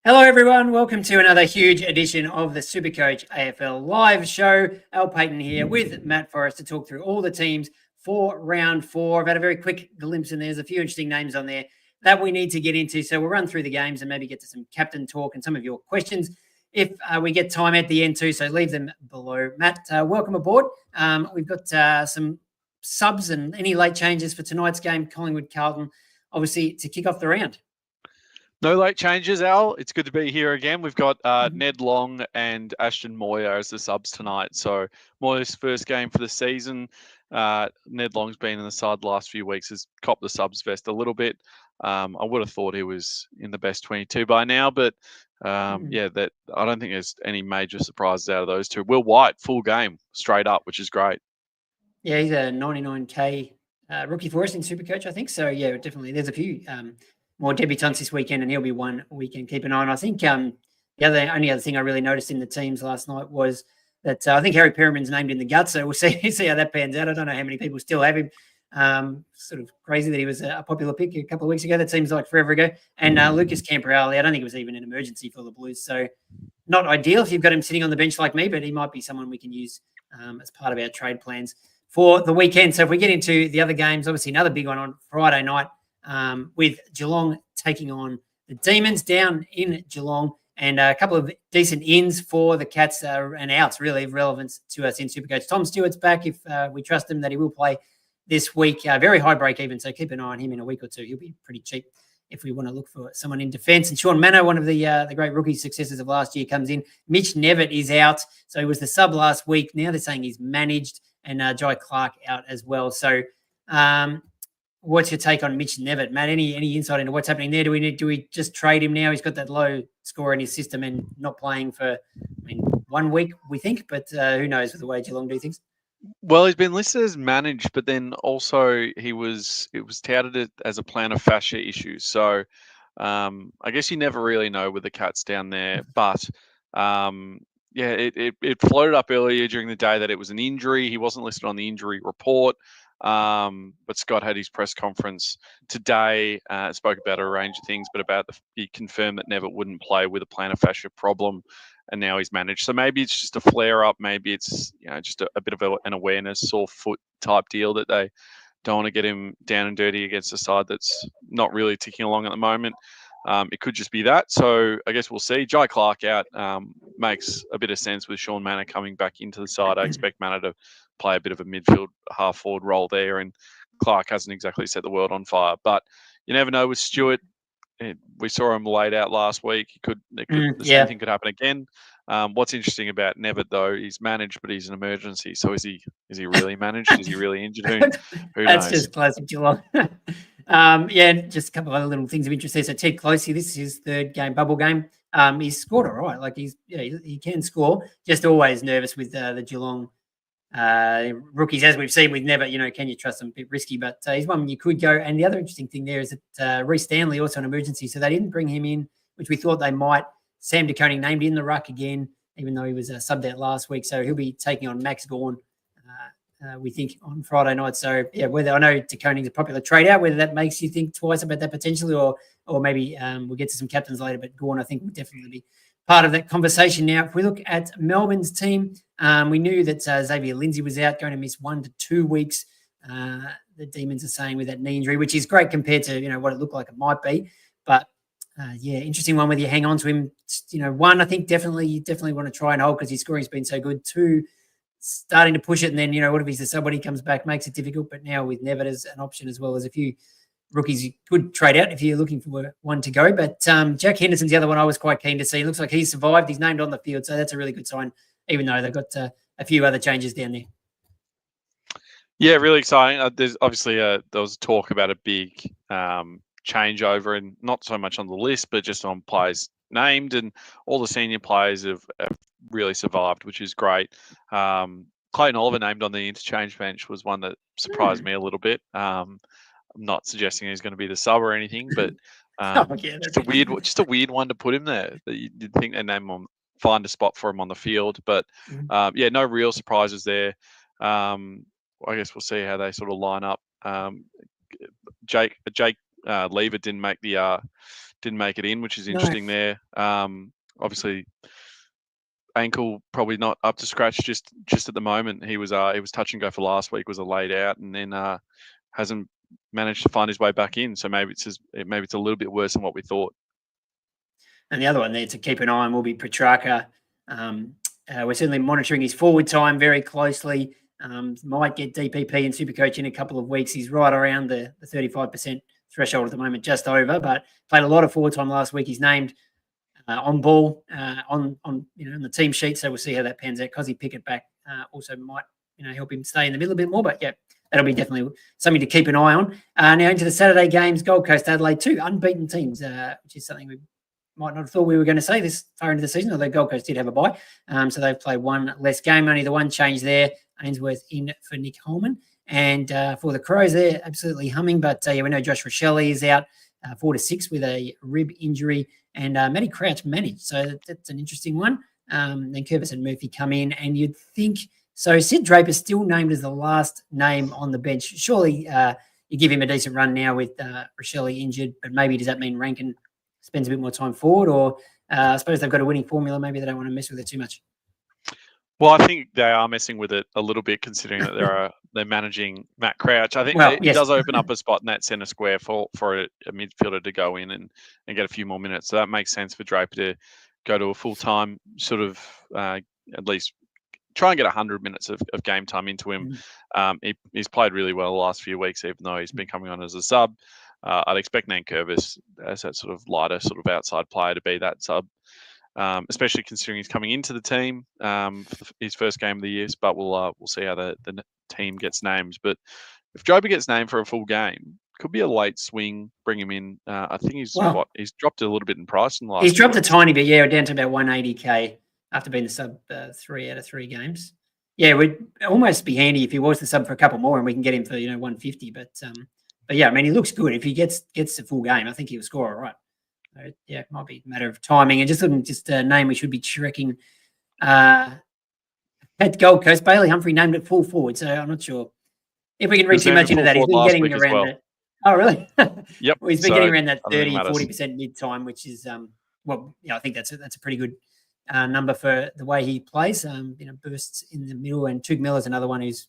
Hello, everyone. Welcome to another huge edition of the SuperCoach AFL live show. Al Paton here with Matt Forrest to talk through all the teams for round 4. I've had a very quick glimpse, and there's a few interesting names on there that we need to get into. So we'll run through the games and maybe get to some captain talk and some of your questions if we get time at the end too. So leave them below. Matt, welcome aboard. We've got some subs and any late changes for tonight's game, Collingwood-Carlton, obviously to kick off the round. No late changes, Al. It's good to be here again. We've got Ned Long and Ashton Moyer as the subs tonight. So Moyer's first game for the season. Ned Long's been in the side the last few weeks, has copped the subs vest a little bit. I would have thought he was in the best 22 by now, but that I don't think there's any major surprises out of those two. Will White, full game, straight up, which is great. Yeah, he's a 99K rookie for us in Supercoach, I think. So, yeah, definitely. There's a few more debutants this weekend, and he'll be one we can keep an eye on. I think the only other thing I really noticed in the teams last night was that I think Harry Perriman's named in the guts, so we'll see how that pans out. I don't know how many people still have him. Sort of crazy that he was a popular pick a couple of weeks ago. That seems like forever ago. And Lucas Camporale, I don't think it was even an emergency for the Blues, so not ideal if you've got him sitting on the bench like me, but he might be someone we can use as part of our trade plans for the weekend. So if we get into the other games, obviously another big one on Friday night with Geelong taking on the Demons down in Geelong, and a couple of decent ins for the Cats and outs really of relevance to us in Supercoach. Tom Stewart's back if we trust him that he will play this week. Very high break even, so keep an eye on him in a week or two. He'll be pretty cheap if we want to look for someone in defence. And Sean Mano, one of the great rookie successes of last year, comes in. Mitch Nevitt is out, so he was the sub last week. Now they're saying he's managed, and Jai Clark out as well. So what's your take on Mitch Nevitt, Matt? Any insight into what's happening there? Do we just trade him now? He's got that low score in his system and not playing for 1 week, we think, but who knows with the way Geelong do things. Well, he's been listed as managed, but then also it was touted as a plantar fascia issue. So I guess you never really know with the Cats down there. But it floated up earlier during the day that it was an injury. He wasn't listed on the injury report. But Scott had his press conference today, spoke about a range of things, but he confirmed that Nevitt wouldn't play with a plantar fascia problem, and now he's managed. So maybe it's just a flare up. Maybe it's just a bit of an awareness, sore foot type deal that they don't want to get him down and dirty against a side that's not really ticking along at the moment. It could just be that. So I guess we'll see. Jai Clark out makes a bit of sense with Sean Manor coming back into the side. I expect Manor to play a bit of a midfield half-forward role there, and Clark hasn't exactly set the world on fire. But you never know with Stewart. We saw him laid out last week. The same thing could happen again. What's interesting about Nevitt, though, he's managed, but he's an emergency. So is he really managed? Is he really injured? Who That's knows? just classic Geelong. Just a couple of other little things of interest there. So Ted Closey, this is his third game, bubble game. He's scored all right. Like he can score. Just always nervous with the Geelong rookies, as we've seen with Nevitt. Can you trust them? A bit risky, but he's one you could go. And the other interesting thing there is that Reece Stanley also an emergency, so they didn't bring him in, which we thought they might. Sam De Koning named in the ruck again, even though he was subbed out last week. So he'll be taking on Max Gawn, we think, on Friday night. So, whether I know De Koning's a popular trade out, whether that makes you think twice about that potentially, or maybe we'll get to some captains later, but Gawn, I think, will definitely be part of that conversation. Now, if we look at Melbourne's team, we knew that Xavier Lindsay was out, going to miss 1 to 2 weeks. The Demons are saying with that knee injury, which is great compared to, what it looked like it might be. But interesting one whether you hang on to him. One, I think you definitely want to try and hold because his scoring's been so good. Two, starting to push it, and then, what if he's the sub when he comes back, makes it difficult. But now with Nevitt as an option, as well as a few rookies you could trade out if you're looking for one to go. But Jack Henderson's the other one I was quite keen to see. It looks like he's survived. He's named on the field, so that's a really good sign, even though they've got a few other changes down there. Yeah, really exciting. There's obviously there was talk about a big changeover, and not so much on the list, but just on players named, and all the senior players have really survived, which is great. Clayton Oliver named on the interchange bench was one that surprised me a little bit. I'm not suggesting he's going to be the sub or anything, but just a weird one to put him there. That you'd think they name him, find a spot for him on the field, but no real surprises there. I guess we'll see how they sort of line up. Jake Lever didn't make the didn't make it in, which is No. interesting there. Obviously, ankle probably not up to scratch just at the moment. He was touch and go for last week, was a laid out, and then hasn't managed to find his way back in. So maybe it's a little bit worse than what we thought. And the other one there to keep an eye on will be Petrarca. We're certainly monitoring his forward time very closely. Might get DPP and Supercoach in a couple of weeks. He's right around the 35% threshold at the moment, just over, but played a lot of forward time last week. He's named on ball on the team sheet, so we'll see how that pans out. Cosy Pickett back also might help him stay in the middle a bit more, but yeah, that'll be definitely something to keep an eye on. Now into the Saturday games, Gold Coast, Adelaide, 2 unbeaten teams, which is something we might not have thought we were going to say this far into the season, although Gold Coast did have a bye. So they've played one less game, only the one change there. Ainsworth in for Nick Holman. And for the Crows, they're absolutely humming, but we know Josh Rochelle is out 4 to 6 with a rib injury, and Matty Crouch managed. So that's an interesting one. Then Curvis and Murphy come in, and you'd think, so Sid Draper's still named as the last name on the bench. Surely you give him a decent run now with Rochelle injured, but maybe does that mean Rankin spends a bit more time forward, or I suppose they've got a winning formula. Maybe they don't want to mess with it too much. Well, I think they are messing with it a little bit, considering that they're managing Matt Crouch. I think it does open up a spot in that centre square for a midfielder to go in and get a few more minutes. So that makes sense for Draper to go to a full-time sort of at least try and get 100 minutes of game time into him. He's played really well the last few weeks, even though he's been coming on as a sub. I'd expect Nankervis as that sort of lighter sort of outside player to be that sub. Especially considering he's coming into the team for his first game of the year. But we'll see how the team gets named. But if Draper gets named for a full game, could be a late swing. Bring him in. I think he's dropped a little bit in price in the last. He's dropped a tiny bit, down to about 180k after being the sub 3 out of 3 games. Yeah, it would almost be handy if he was the sub for a couple more, and we can get him for 150. But yeah, I mean, he looks good. If he gets the full game, I think he'll score all right. Yeah, it might be a matter of timing. And just a name we should be tracking. At Gold Coast, Bailey Humphrey named it full forward, so I'm not sure if we can read too much into that. He's been getting around that. Oh, really? Yep. Well, he's been getting around that 30-40% mid time, which is I think that's a pretty good number for the way he plays. Bursts in the middle, and Tug Miller's another one who's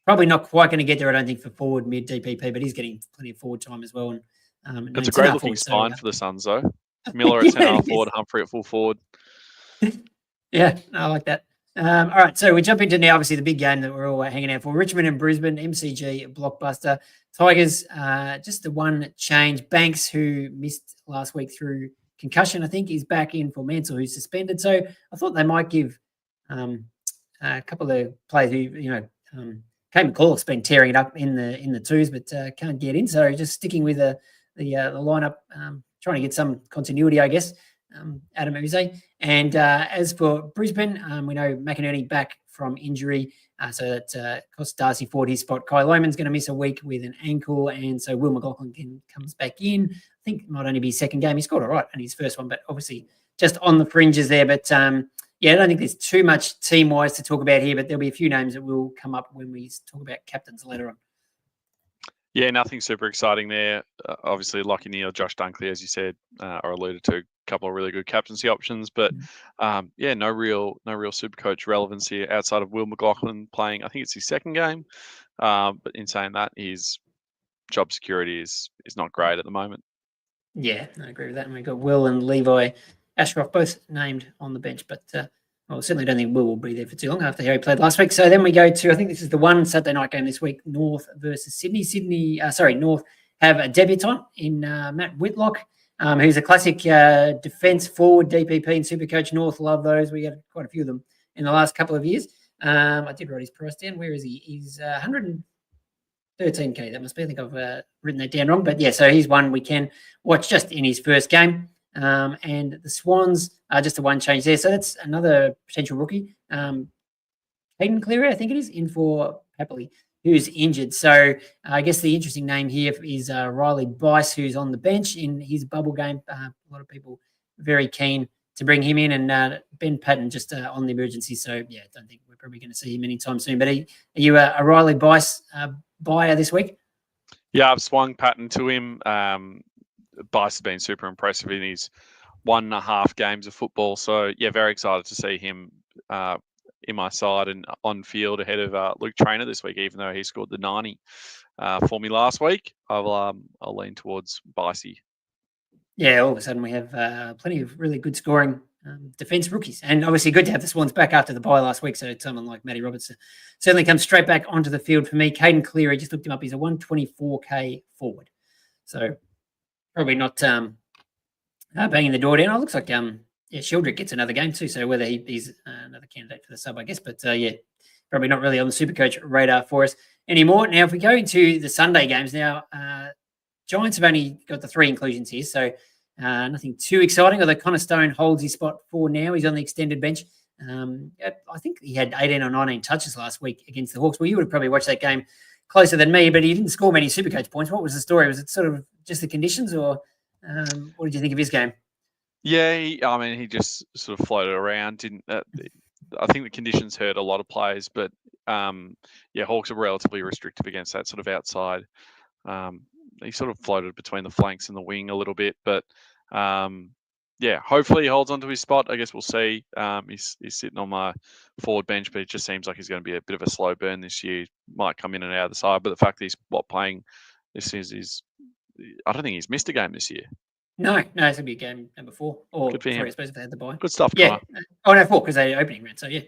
probably not quite going to get there, I don't think, for forward mid DPP, but he's getting plenty of forward time as well. And it's a great looking spine for the Suns, though. Miller at centre forward, Humphrey at full forward. Yeah, I like that. All right, so we jump into now, obviously, the big game that we're all hanging out for. Richmond and Brisbane, MCG, blockbuster. Tigers, just the one change. Banks, who missed last week through concussion, I think, is back in for Mansell, who's suspended. So I thought they might give a couple of players who, Kate McCullough's been tearing it up in the twos, but can't get in. So just sticking with the lineup, trying to get some continuity, I guess. Adam Uze. And as for Brisbane, we know McInerney back from injury, so that cost Darcy Ford his spot. Kai Loman's going to miss a week with an ankle, and so Will McLaughlin comes back in. I think it might only be his second game. He scored all right in his first one, but obviously just on the fringes there. But I don't think there's too much team-wise to talk about here, but there'll be a few names that will come up when we talk about captains later on. Yeah, nothing super exciting there. Obviously, Lockie Neal, Josh Dunkley, as you said, or alluded to, a couple of really good captaincy options. But no real Supercoach relevance here outside of Will McLaughlin playing. I think it's his second game. But in saying that, his job security is not great at the moment. Yeah, I agree with that. And we've got Will and Levi Ashcroft both named on the bench, but certainly don't think Will will be there for too long after how he played last week. So then we go to, I think this is the one Saturday night game this week, North versus Sydney. North have a debutant in Matt Whitlock, who's a classic defence forward, DPP and Supercoach. North love those. We had quite a few of them in the last couple of years. I did write his price down. Where is he? He's 113k. That must be. I think I've written that down wrong. But yeah, so he's one we can watch just in his first game. And the Swans are just a one change there. So that's another potential rookie. Hayden Cleary, I think it is, in for Happily, who's injured. So I guess the interesting name here is Riley Bice, who's on the bench in his bubble game. A lot of people very keen to bring him in, and Ben Paton just on the emergency. So, yeah, I don't think we're probably going to see him anytime soon. But are you a Riley Bice buyer this week? Yeah, I've swung Paton to him. Bice has been super impressive in his 1.5 games of football. So yeah, very excited to see him in my side and on field ahead of Luke Trainer this week, even though he scored the 90 for me last week. I'll lean towards Bicey. Yeah, all of a sudden we have plenty of really good scoring defence rookies. And obviously good to have the Swans back after the bye last week. So someone like Matty Roberts certainly comes straight back onto the field for me. Caden Cleary, just looked him up. He's a 124K forward. So probably not banging the door down. Oh, it looks like Shieldrick gets another game too. So whether he's another candidate for the sub, I guess. But yeah, probably not really on the Supercoach radar for us anymore. Now, if we go into the Sunday games now, Giants have only got the 3 inclusions here. So nothing too exciting, although Connor Stone holds his spot for now. He's on the extended bench. I think he had 18 or 19 touches last week against the Hawks. Well, you would have probably watched that game closer than me, but he didn't score many Supercoach points. What was the story? Was it sort of just the conditions, or what did you think of his game? Yeah, he just sort of floated around. Didn't I think the conditions hurt a lot of players, but yeah, Hawks are relatively restrictive against that sort of outside. He sort of floated between the flanks and the wing a little bit, but yeah, hopefully he holds onto his spot. I guess we'll see. He's sitting on my forward bench, but it just seems like he's going to be a bit of a slow burn this year. Might come in and out of the side, but the fact that he's playing this is I don't think he's missed a game this year. No, it's going to be game number 4. Or good for him. I suppose if they had the bye. Good stuff, yeah. Connor. Oh, no, 4 because they opening round. So yeah,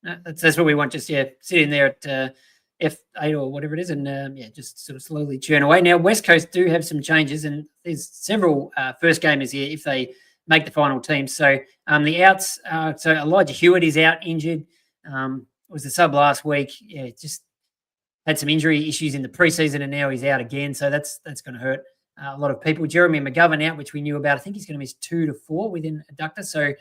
no, that's what we want. Just sit in there at F8 or whatever it is, and just sort of slowly churn away. Now, West Coast do have some changes, and there's several first gamers here if they make the final team. So the outs. So Elijah Hewitt is out injured. Was the sub last week. Yeah, just had some injury issues in the preseason, and now he's out again. So that's going to hurt a lot of people. Jeremy McGovern out, which we knew about. I think he's going to miss 2 to 4 within adductor. So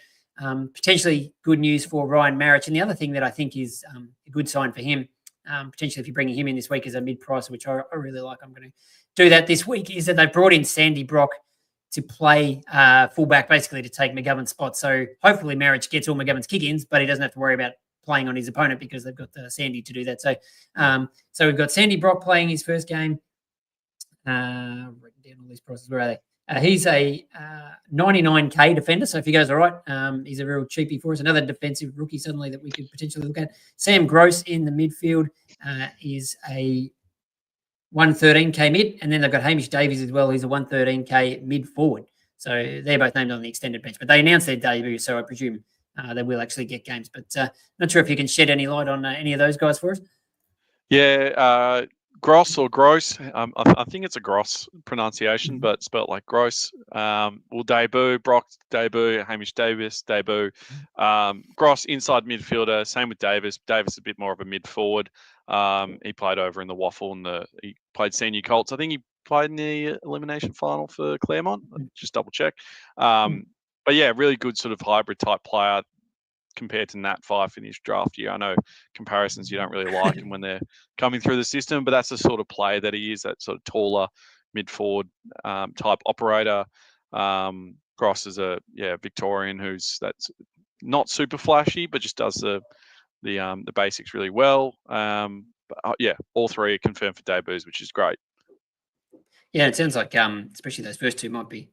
potentially good news for Ryan Marich. And the other thing that I think is a good sign for him, potentially if you're bringing him in this week as a mid-price, which I really like, I'm going to do that this week, is that they brought in Sandy Brock to play fullback, basically to take McGovern's spot. So hopefully Marich gets all McGovern's kick-ins, but he doesn't have to worry about playing on his opponent because they've got Sandy to do that. So so we've got Sandy Brock playing his first game. Written down all these prices. Where are they? He's a 99K defender. So if he goes all right, he's a real cheapie for us. Another defensive rookie suddenly that we could potentially look at. Sam Gross in the midfield is a 113K mid. And then they've got Hamish Davies as well. He's a 113K mid forward. So they're both named on the extended bench. But they announced their debut, so I presume they will actually get games. But not sure if you can shed any light on any of those guys for us. Yeah, Gross or Gross. I think it's a Gross pronunciation, but spelt like Gross. Will debut. Brock debut. Hamish Davis debut. Gross inside midfielder. Same with Davis. Davis a bit more of a mid forward. He played over in the Waffle and he played senior Colts. I think he played in the elimination final for Claremont. Just double check. But yeah, really good sort of hybrid type player compared to Nat 5 in his draft year. I know comparisons you don't really like him when they're coming through the system, but that's the sort of player that he is, that sort of taller mid-forward type operator. Gross is a Victorian that's not super flashy, but just does the basics really well. All 3 are confirmed for debuts, which is great. Yeah, it sounds like especially those first 2 might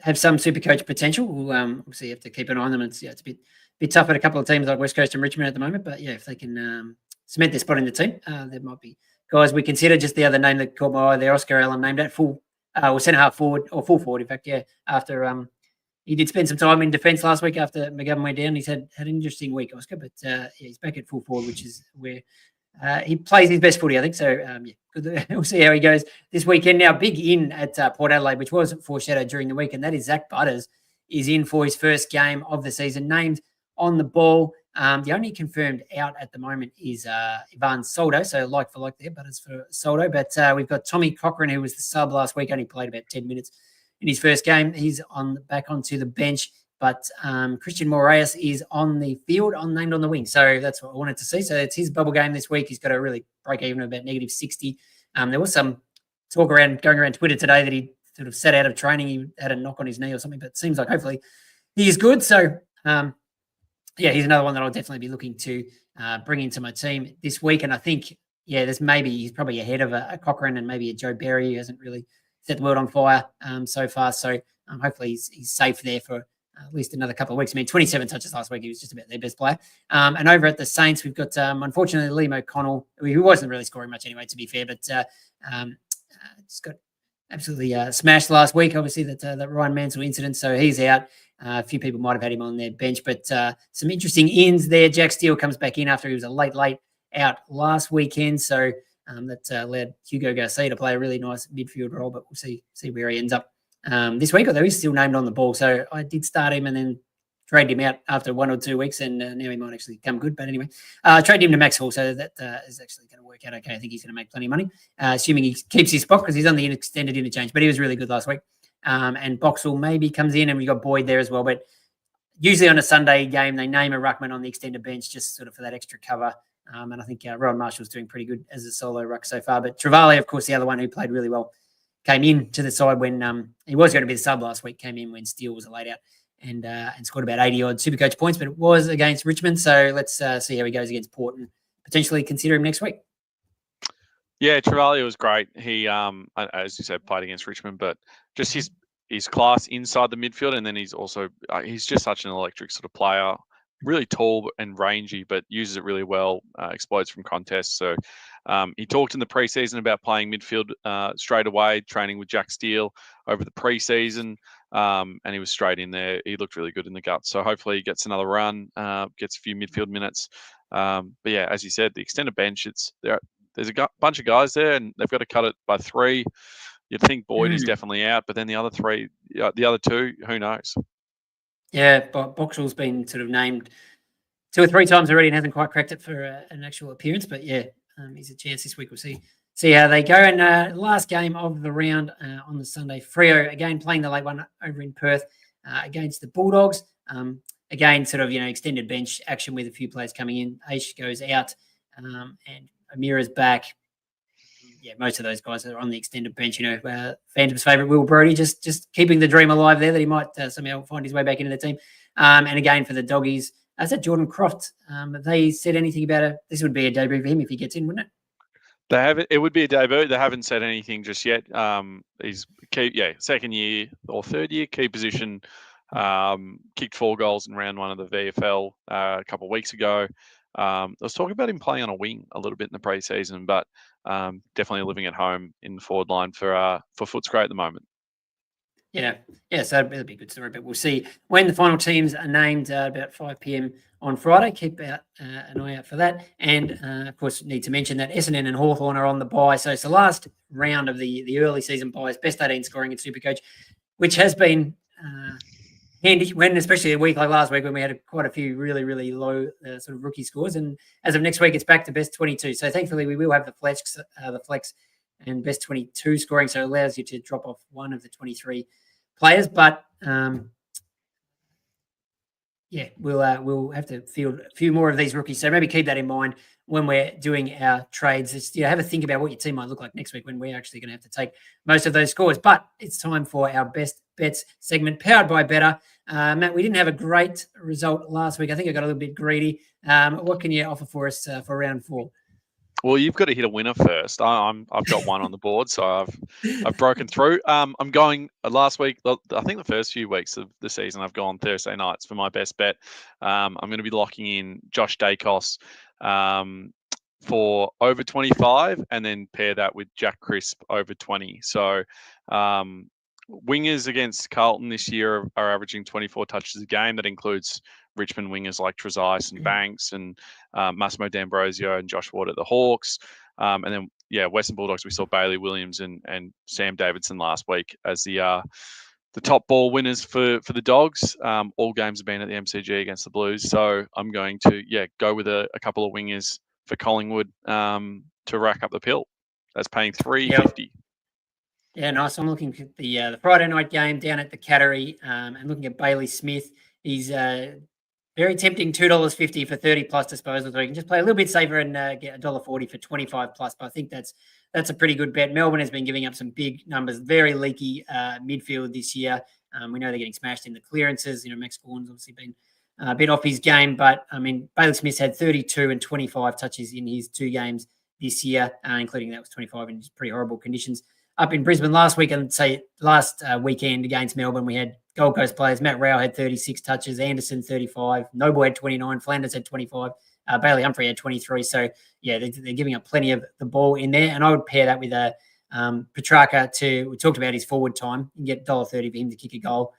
have some Supercoach potential. We'll obviously have to keep an eye on them. It's a bit tough at a couple of teams like West Coast and Richmond at the moment, but yeah, if they can cement their spot in the team, there might be guys we consider. Just the other name that caught my eye there, Oscar Allen, named at full or centre half forward, or full forward, in fact, after he did spend some time in defence last week after McGovern went down. He's had an interesting week, Oscar, but he's back at full forward, which is where he plays his best footy, I think. So, we'll see how he goes this weekend. Now, big in at Port Adelaide, which was foreshadowed during the week, and that is Zach Butters is in for his first game of the season, named on the ball. The only confirmed out at the moment is Ivan Soldo, so like for like there, Butters for Soldo. But we've got Tommy Cochran, who was the sub last week, only played about 10 minutes in his first game. He's back onto the bench. But Christian Moraes is on the field, named on the wing. So that's what I wanted to see. So it's his bubble game this week. He's got to really break even about -60. There was some talk going around Twitter today that he sort of sat out of training. He had a knock on his knee or something, but it seems like hopefully he is good. So, he's another one that I'll definitely be looking to bring into my team this week. And I think, he's probably ahead of a Cochrane and maybe a Joe Berry, who hasn't really set the world on fire so far. So hopefully he's safe there for at least another couple of weeks. I mean, 27 touches last week. He was just about their best player. And over at the Saints, we've got, unfortunately, Liam O'Connell, who wasn't really scoring much anyway, to be fair, but just got absolutely smashed last week, obviously, that Ryan Mansell incident. So he's out. A few people might have had him on their bench, but some interesting ins there. Jack Steele comes back in after he was a late out last weekend. So that led Hugo Garcia to play a really nice midfield role, but we'll see where he ends up this week, although he's still named on the ball. So I did start him and then trade him out after 1 or 2 weeks, and now he might actually come good. But anyway, trade him to Max Hall, so that is actually going to work out okay. I think he's going to make plenty of money, assuming he keeps his spot because he's on the extended interchange, but he was really good last week. And Boxall maybe comes in, and we got Boyd there as well. But usually on a Sunday game, they name a ruckman on the extended bench just sort of for that extra cover. And I think Ron Marshall's doing pretty good as a solo ruck so far. But Travali, of course, the other one who played really well, came in to the side when he was going to be the sub last week, came in when Steele was a laid out and scored about 80-odd Supercoach points, but it was against Richmond. So let's see how he goes against Port and potentially consider him next week. Yeah, Travali was great. He, as you said, played against Richmond, but just his class inside the midfield, and then he's also he's just such an electric sort of player. Really tall and rangy, but uses it really well. Explodes from contests. So he talked in the preseason about playing midfield straight away, training with Jack Steele over the preseason, and he was straight in there. He looked really good in the guts. So hopefully he gets another run, gets a few midfield minutes. But yeah, as you said, the extended bench, there's a bunch of guys there, and they've got to cut it by 3. You'd think Boyd is definitely out, but then the other 3, the other 2, who knows? Yeah, but Boxall's been sort of named 2 or 3 times already and hasn't quite cracked it for an actual appearance. But yeah, he's a chance this week. We'll see how they go. And last game of the round on the Sunday, Freo again playing the late one over in Perth against the Bulldogs. Again, sort of extended bench action with a few players coming in. Aish goes out, and Amira's back. Yeah, most of those guys are on the extended bench. Phantom's favourite, Will Brodie, just keeping the dream alive there that he might somehow find his way back into the team. And again, for the Doggies, I said Jordan Croft. Have they said anything about it? This would be a debut for him if he gets in, wouldn't it? It would be a debut. They haven't said anything just yet. He's second year or third year, key position. Kicked 4 goals in round 1 of the VFL a couple of weeks ago. I was talking about him playing on a wing a little bit in the preseason, but definitely living at home in the forward line for Footscray at the moment. Yeah, so it'll be a good story, but we'll see when the final teams are named about 5 p.m. on Friday. Keep out an eye out for that. And, of course, need to mention that Essendon and Hawthorn are on the bye. So it's the last round of the early season byes, best 18 scoring in Supercoach, which has been handy when, especially a week like last week when we had quite a few really, really low sort of rookie scores. And as of next week, it's back to best 22. So thankfully, we will have the flex and best 22 scoring. So it allows you to drop off one of the 23 players. But we'll have to field a few more of these rookies. So maybe keep that in mind when we're doing our trades. Just, have a think about what your team might look like next week when we're actually going to have to take most of those scores. But it's time for our best bets segment, powered by Better. Matt, we didn't have a great result last week. I think I got a little bit greedy. What can you offer for us for round 4? Well, you've got to hit a winner first. I've got one on the board, so I've broken through. I'm going last week. I think the first few weeks of the season, I've gone Thursday nights for my best bet. I'm going to be locking in Josh Dacos for over 25, and then pair that with Jack Crisp over 20. So wingers against Carlton this year are averaging 24 touches a game. That includes Richmond wingers like Trezise and Banks and Massimo D'Ambrosio and Josh Ward at the Hawks. And then, Western Bulldogs, we saw Bailey Williams and Sam Davidson last week as the top ball winners for the Dogs. All games have been at the MCG against the Blues. So I'm going to, go with a couple of wingers for Collingwood to rack up the pill. That's paying $3.50. Yeah, nice. I'm looking at the Friday night game down at the Cattery and looking at Bailey Smith. He's very tempting, $2.50 for 30 plus disposals. So you can just play a little bit safer and get $1.40 for 25 plus. But I think that's a pretty good bet. Melbourne has been giving up some big numbers, very leaky midfield this year. We know they're getting smashed in the clearances. Max Gawn's obviously been a bit off his game, but I mean, Bailey Smith's had 32 and 25 touches in his 2 games this year, including that was 25 in pretty horrible conditions up in Brisbane last week, and say last weekend against Melbourne, we had Gold Coast players. Matt Rowell had 36 touches, Anderson 35, Noble had 29, Flanders had 25, Bailey Humphrey had 23. So yeah, they're giving up plenty of the ball in there, and I would pair that with a Petrarca. We talked about his forward time. You can get $1.30 for him to kick a goal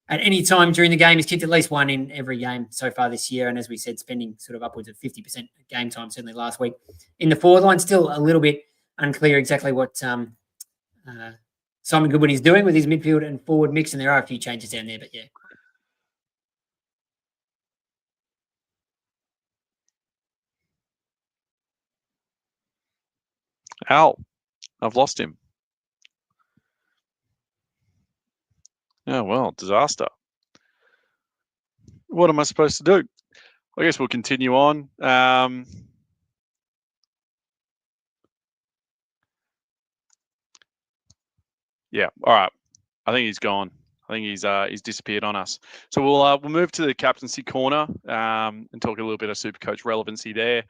at any time during the game. He's kicked at least one in every game so far this year, and as we said, spending sort of upwards of 50% game time, certainly last week. In the forward line, still a little bit unclear exactly what Simon Goodwin is doing with his midfield and forward mix, and there are a few changes down there, but yeah. Al, I've lost him. Oh, well, disaster. What am I supposed to do? I guess we'll continue on. Yeah, all right. I think he's gone. I think he's disappeared on us. So we'll move to the captaincy corner and talk a little bit of SuperCoach relevancy there.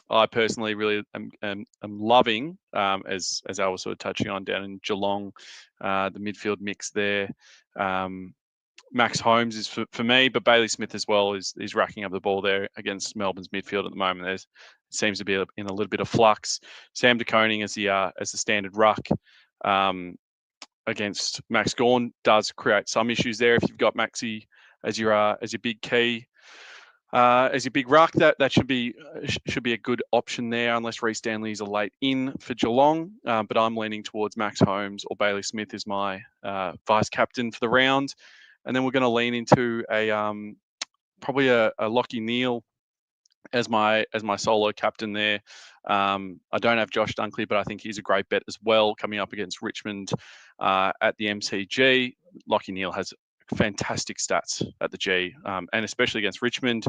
I personally really am loving, as Al was sort of touching on down in Geelong, the midfield mix there. Max Holmes is for me, but Bailey Smith as well is racking up the ball there against Melbourne's midfield at the moment. It seems to be in a little bit of flux. Sam de Koning as the standard ruck against Max Gawn does create some issues there. If you've got Maxi as your big key, as your big ruck, that should be a good option there, unless Reece Stanley is a late in for Geelong. But I'm leaning towards Max Holmes or Bailey Smith as my vice captain for the round, and then we're going to lean into probably a Lachie Neale as my solo captain there. I don't have Josh Dunkley, but I think he's a great bet as well, coming up against Richmond at the MCG. Lachie Neale has fantastic stats at the G, and especially against Richmond.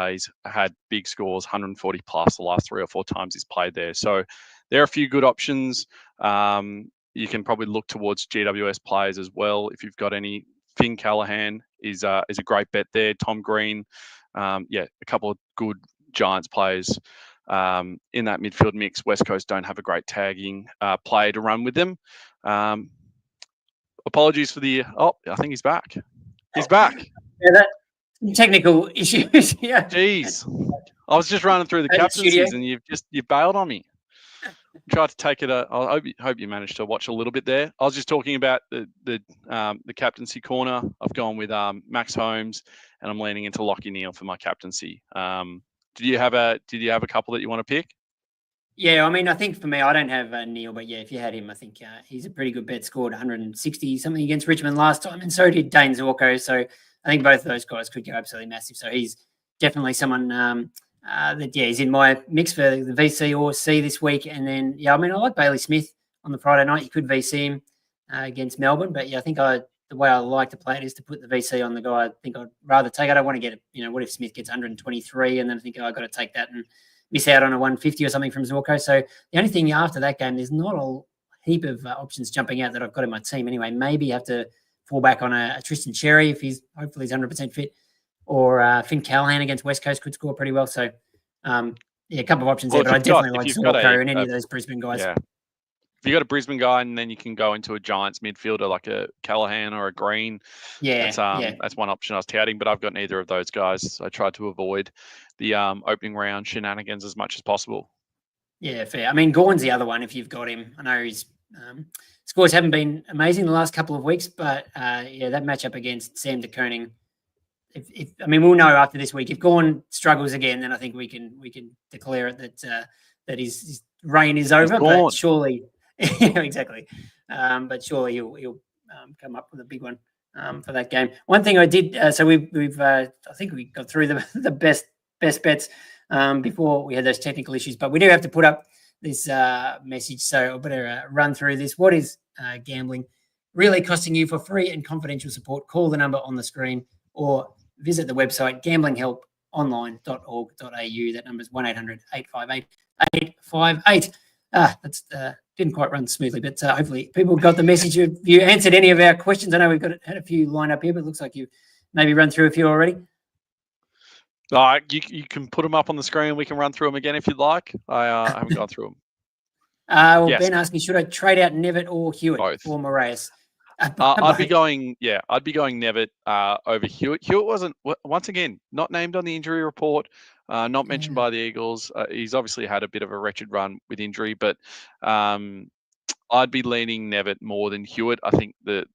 He's had big scores, 140 plus the last 3 or 4 times he's played there. So there are a few good options. You can probably look towards GWS players as well if you've got any. Finn Callaghan is a great bet there. Tom Green, a couple of good Giants players in that midfield mix. West Coast don't have a great tagging player to run with them. Apologies for the. Oh, I think he's back. He's back. Yeah, that technical issues. Yeah. Jeez, I was just running through the captaincies and you bailed on me. Tried to take it. I hope you managed to watch a little bit there. I was just talking about the captaincy corner. I've gone with Max Holmes, and I'm leaning into Lachie Neale for my captaincy. Did you have a couple that you want to pick? Yeah, I mean, I think for me, I don't have Neale, but yeah, if you had him, I think he's a pretty good bet. Scored 160 something against Richmond last time, and so did Dane Zorko. So I think both of those guys could go absolutely massive. So he's definitely someone he's in my mix for the VC or C this week. And then I like Bailey Smith on the Friday night. You could VC him against Melbourne, but I think the way I like to play it is to put the VC on the guy I think I'd rather take. I don't want to get it. What if Smith gets 123 and then I think I've got to take that and miss out on a 150 or something from Zorko. So the only thing after that game, there's not a heap of options jumping out that I've got in my team anyway. Maybe you have to fall back on a Tristan Cherry if hopefully he's 100% fit, or Finn Callaghan against West Coast could score pretty well. So a couple of options there, but I definitely like Zorko and any of those Brisbane guys. Yeah. If you got a Brisbane guy and then you can go into a Giants midfielder like a Callaghan or a Green, that's one option I was touting, but I've got neither of those guys. I tried to avoid the opening round shenanigans as much as possible. Yeah, fair. I mean, Gawn's the other one if you've got him. I know his scores haven't been amazing the last couple of weeks, but that matchup against Sam de Koning, we'll know after this week. If Gawn struggles again, then I think we can declare it that his reign is over. But surely, exactly. But surely he'll come up with a big one for that game. One thing I did, so we've I think we got through the best bets before we had those technical issues, but we do have to put up this message. So I better run through this. What is gambling really costing you? For free and confidential support, call the number on the screen or visit the website gamblinghelponline.org.au. That number is 1-800-858-858. That's didn't quite run smoothly, but hopefully people got the message. If you answered any of our questions, I know we've had a few lined up here, but it looks like you maybe run through a few already. You can put them up on the screen. We can run through them again if you'd like. I haven't gone through them. Well, Yes. Ben asking, should I trade out Nevitt or Hewitt Both. or Moraes? I'd be going Nevitt over Hewitt. Hewitt wasn't, once again, not named on the injury report, not mentioned by the Eagles. He's obviously had a bit of a wretched run with injury, but I'd be leaning Nevitt more than Hewitt. I think that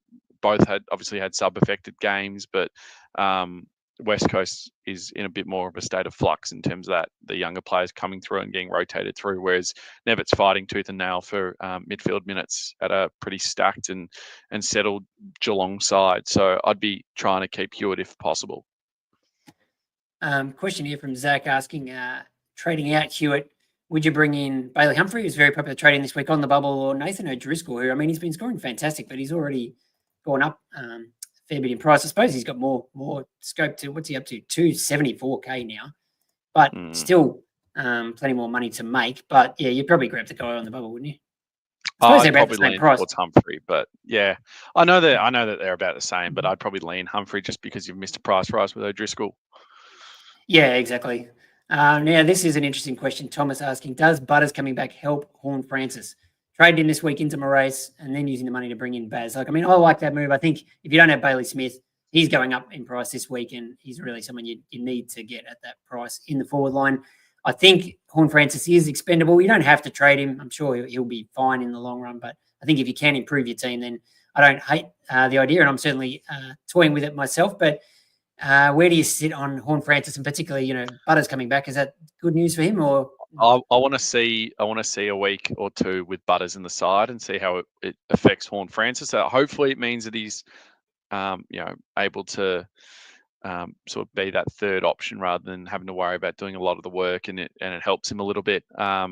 both had sub-affected games, but West Coast is in a bit more of a state of flux in terms of that, the younger players coming through and getting rotated through, whereas Nevitt's fighting tooth and nail for midfield minutes at a pretty stacked and settled Geelong side. So I'd be trying to keep Hewitt if possible. Question here from Zach asking, trading out Hewitt, would you bring in Bailey Humphrey, who's very popular trading this week on the bubble, or Nathan O'Driscoll, who, I mean, he's been scoring fantastic, but he's already gone up a fair bit in price. I suppose he's got more scope to, what's he up to, 274K now, but still plenty more money to make. But yeah, you'd probably grab the guy on the bubble, wouldn't you? I suppose they're about the same price. Towards Humphrey, but yeah, I know that they're about the same, but I'd probably lean Humphrey just because you've missed a price rise with O'Driscoll. Yeah, exactly. Now, this is an interesting question. Thomas asking, does Butters coming back help Horn Francis? Trade in this week into Moraes and then using the money to bring in Baz. Like, I mean, I like that move. I think if you don't have Bailey Smith, he's going up in price this week, and he's really someone you need to get at that price in the forward line. I think Horn Francis is expendable. You don't have to trade him. I'm sure he'll be fine in the long run, but I think if you can improve your team, then I don't hate the idea, and I'm certainly toying with it myself. But where do you sit on Horn Francis, and particularly, Butters coming back? Is that good news for him, or? I want to see a week or two with Butters in the side and see how it affects Horn Francis. Hopefully, it means that he's able to sort of be that third option rather than having to worry about doing a lot of the work, and it helps him a little bit. As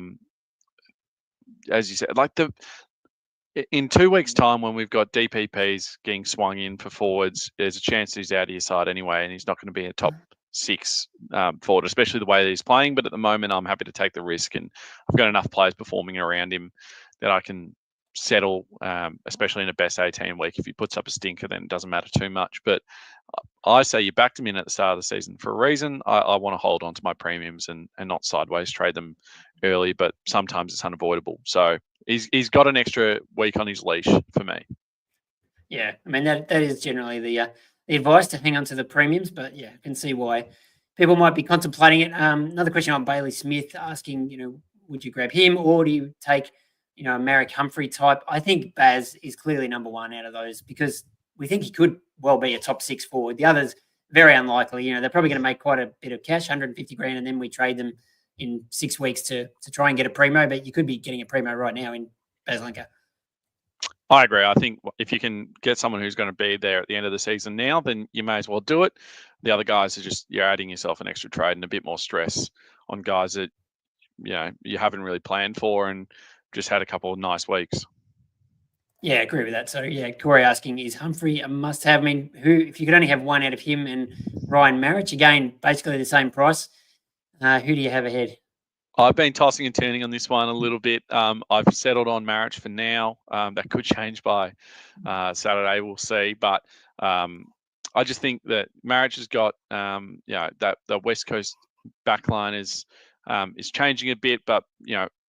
you said, in 2 weeks' time, when we've got DPPs getting swung in for forwards, there's a chance he's out of your side anyway, and he's not going to be a top 6 forward, especially the way that he's playing. But at the moment, I'm happy to take the risk, and I've got enough players performing around him that I can settle, especially in a best 18 week. If he puts up a stinker, then it doesn't matter too much. But I say you backed him in at the start of the season for a reason. I want to hold on to my premiums and not sideways trade them early, but sometimes it's unavoidable. So he's got an extra week on his leash for me. Yeah, I mean, that is generally the advice, to hang on to the premiums, but yeah, I can see why people might be contemplating it. Another question on Bailey Smith asking, would you grab him, or do you take, a Marek Humphrey type? I think Baz is clearly number one out of those, because we think he could well be a top 6 forward. The others, very unlikely. They're probably going to make quite a bit of cash, 150 grand, and then we trade them in 6 weeks to try and get a primo, but you could be getting a primo right now in Baslenka. I agree. I think if you can get someone who's going to be there at the end of the season now, then you may as well do it. The other guys are just, you're adding yourself an extra trade and a bit more stress on guys that, you haven't really planned for and just had a couple of nice weeks. Yeah, I agree with that. So, yeah, Corey asking, is Humphrey a must-have? I mean, if you could only have one out of him and Ryan Marich, again, basically the same price, who do you have ahead? I've been tossing and turning on this one a little bit. I've settled on Marich for now. That could change by Saturday. We'll see. But I just think that Marich has got, that the West Coast backline is changing a bit, but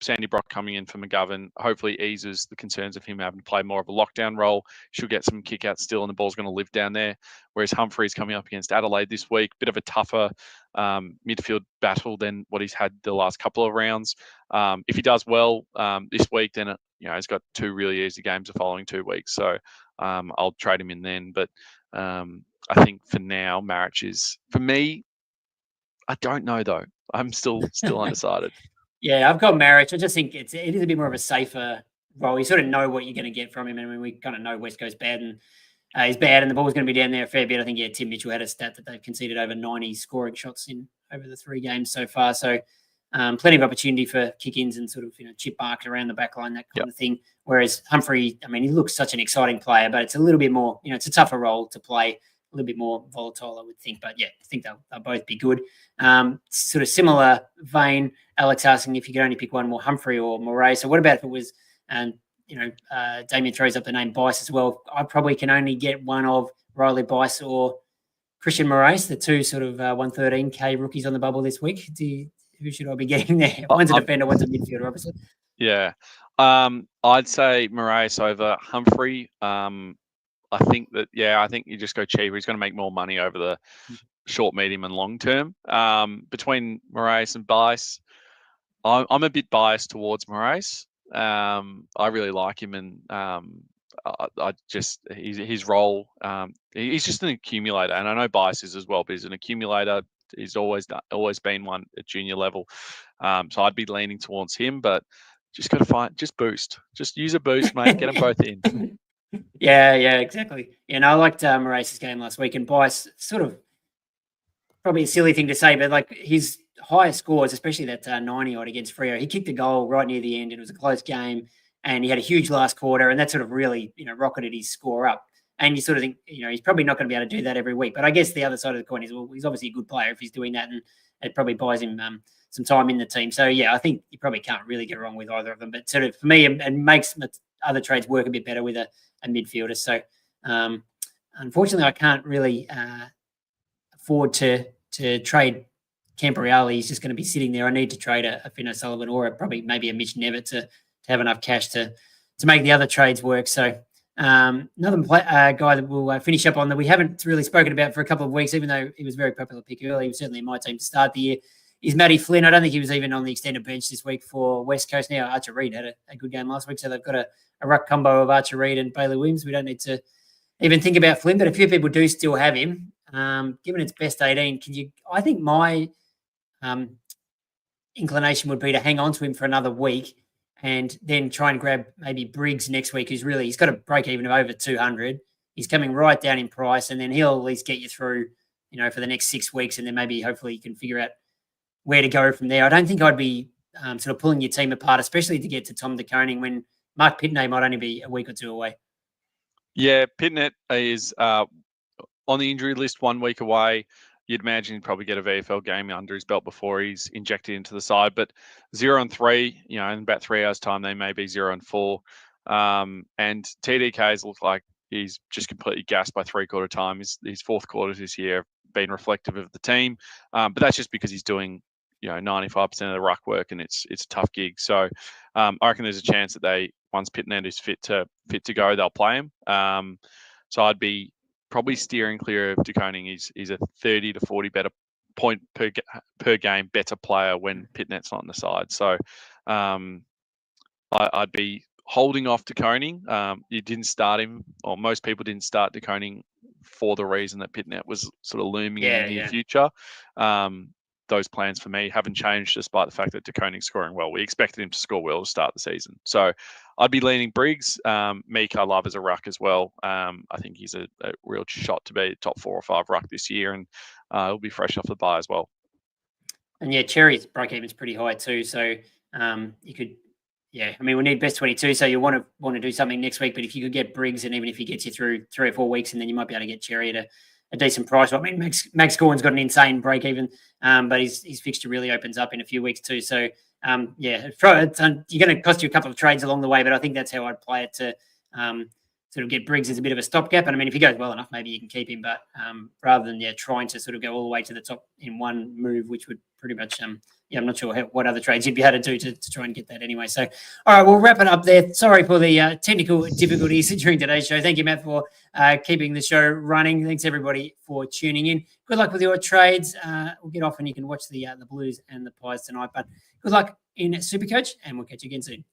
Sandy Brock coming in for McGovern hopefully eases the concerns of him having to play more of a lockdown role. She'll get some kick-outs still, and the ball's going to live down there. Whereas Humphrey's coming up against Adelaide this week, bit of a tougher midfield battle than what he's had the last couple of rounds. If he does well this week, then he's got 2 really easy games the following 2 weeks. So I'll trade him in then. But I think for now, Marich is, for me, I don't know though. I'm still undecided. Yeah, I've got Marich. I just think it is a bit more of a safer role. You sort of know what you're going to get from him. And we kind of know West Coast bad, and he's bad, and the ball's going to be down there a fair bit. I think, Tim Mitchell had a stat that they've conceded over 90 scoring shots over the 3 games so far. So plenty of opportunity for kick-ins and sort of, chip mark around the back line, that kind of thing. Whereas Humphrey, I mean, he looks such an exciting player, but it's a little bit more, it's a tougher role to play, a little bit more volatile, I would think. But yeah, I think they'll both be good. Sort of similar vein, Alex asking if you could only pick one more, Humphrey or Moray. So what about if it was, Damien throws up the name Bice as well. I probably can only get one of Riley Bice or Christian Moraes, the 2 sort of 113K rookies on the bubble this week. Who should I be getting there? One's a defender, one's a midfielder, obviously. Yeah. I'd say Moraes over Humphrey. I think you just go cheaper. He's going to make more money over the short, medium, and long term. Between Moraes and Bice, I'm a bit biased towards Moraes. I really like him, and I just his role. He's just an accumulator, and I know Bice is as well, but he's an accumulator. He's always been one at junior level. So I'd be leaning towards him, but just got to just use a boost, mate. Get them both in. Yeah, exactly. And I liked Moraes' game last week, and Bice, sort of probably a silly thing to say, but like his highest scores, especially that 90 odd against Freo, he kicked a goal right near the end, and it was a close game, and he had a huge last quarter, and that sort of really, rocketed his score up. And you sort of think, he's probably not going to be able to do that every week. But I guess the other side of the coin is, well, he's obviously a good player if he's doing that, and it probably buys him some time in the team. So, yeah, I think you probably can't really get wrong with either of them. But sort of for me, it makes other trades work a bit better with a midfielder. So, unfortunately, I can't really afford to trade Camporeale. He's just going to be sitting there. I need to trade a Finn O'Sullivan or probably maybe a Mitch Nevitt to have enough cash to make the other trades work. So another guy that we'll finish up on that we haven't really spoken about for a couple of weeks, even though he was a very popular pick early, he was certainly in my team to start the year, is Matty Flynn. I don't think he was even on the extended bench this week for West Coast. Now, Archer Reid had a good game last week, so they've got a ruck combo of Archer Reid and Bailey Williams. We don't need to even think about Flynn, but a few people do still have him. Given it's best 18, I think my inclination would be to hang on to him for another week and then try and grab maybe Briggs next week, he's got a break even of over 200. He's coming right down in price, and then he'll at least get you through, for the next 6 weeks, and then maybe hopefully you can figure out where to go from there. I don't think I'd be sort of pulling your team apart, especially to get to Tom De Koning when Mark Pitney might only be a week or two away. Yeah, Pitney is on the injury list 1 week away. You'd imagine he'd probably get a VFL game under his belt before he's injected into the side. But 0-3, in about 3 hours' time, they may be 0-4. And TDK's look like he's just completely gassed by three-quarter time. His fourth quarters this year have been reflective of the team. But that's just because he's doing 95% of the ruck work, and it's a tough gig. So I reckon there's a chance that once Pitney is fit to go, they'll play him. So I'd be probably steering clear of De Koning. He's a 30 to 40 better point per game better player when Pitnet's not on the side. So I'd be holding off De Koning. You didn't start him, or most people didn't start De Koning for the reason that Pitnet was sort of looming in the near future. Those plans for me haven't changed despite the fact that De Koning's scoring well. We expected him to score well to start the season. So I'd be leaning Briggs. Meek I love as a ruck as well. I think he's a real shot to be a top 4 or 5 ruck this year, and he'll be fresh off the bye as well. And yeah, Cherry's break even's pretty high too. So you could, we need best 22. So you want to do something next week. But if you could get Briggs, and even if he gets you through 3 or 4 weeks, and then you might be able to get Cherry at a decent price. Well, I mean, Max Gordon's got an insane break even, but his fixture really opens up in a few weeks too. So you're going to cost you a couple of trades along the way, but I think that's how I'd play it to sort of get Briggs as a bit of a stopgap. And I mean, if he goes well enough, maybe you can keep him, but rather than trying to sort of go all the way to the top in one move, which would pretty much I'm not sure what other trades you'd be able to do to try and get that anyway. So, all right, we'll wrap it up there. Sorry for the technical difficulties during today's show. Thank you, Matt, for keeping the show running. Thanks, everybody, for tuning in. Good luck with your trades. We'll get off and you can watch the Blues and the Pies tonight. But good luck in SuperCoach, and we'll catch you again soon.